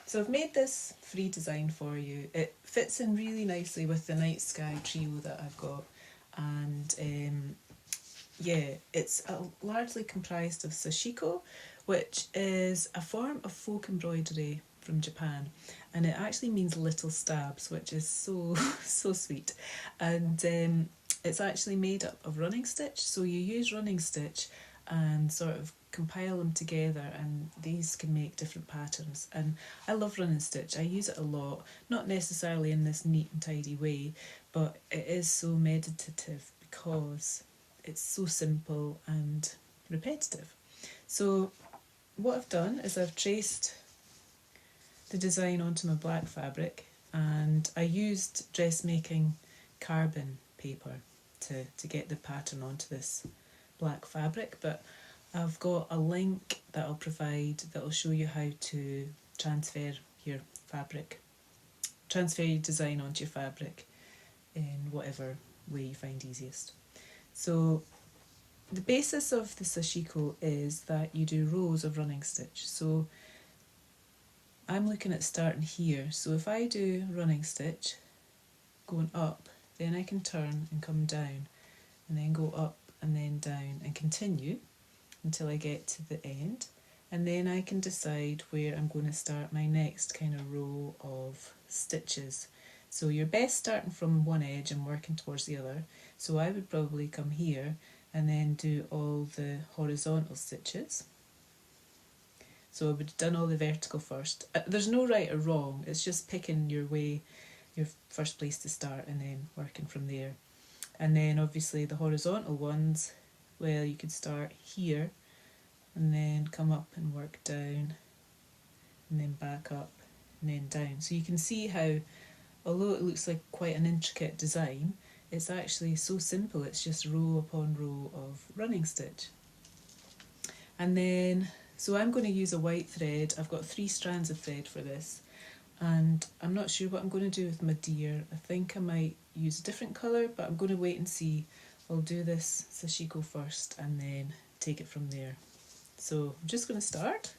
So I've made this free design for you. It fits in really nicely with the night sky trio that I've got, and yeah, it's largely comprised of sashiko, which is a form of folk embroidery from Japan, and it actually means little stabs, which is so so sweet. And it's actually made up of running stitch, so you use running stitch and sort of compile them together, and these can make different patterns. And I love running stitch. I use it a lot, not necessarily in this neat and tidy way, but it is so meditative because it's so simple and repetitive. So what I've done is I've traced the design onto my black fabric, and I used dressmaking carbon paper to get the pattern onto this black fabric, but I've got a link that I'll provide that will show you how to transfer your design onto your fabric in whatever way you find easiest. So the basis of the sashiko is that you do rows of running stitch. So I'm looking at starting here. So if I do running stitch going up, then I can turn and come down, and then go up and then down and continue until I get to the end, and then I can decide where I'm going to start my next kind of row of stitches. So you're best starting from one edge and working towards the other. So I would probably come here and then do all the horizontal stitches. So I would have done all the vertical first. There's no right or wrong, it's just picking your way, your first place to start, and then working from there. And then obviously the horizontal ones, well, you could start here and then come up and work down and then back up and then down. So you can see how, although it looks like quite an intricate design, it's actually so simple. It's just row upon row of running stitch. And then, so I'm going to use a white thread. I've got 3 strands of thread for this, and I'm not sure what I'm going to do with my deer. I think I might use a different colour, but I'm going to wait and see. I'll do this sashiko first and then take it from there. So I'm just going to start.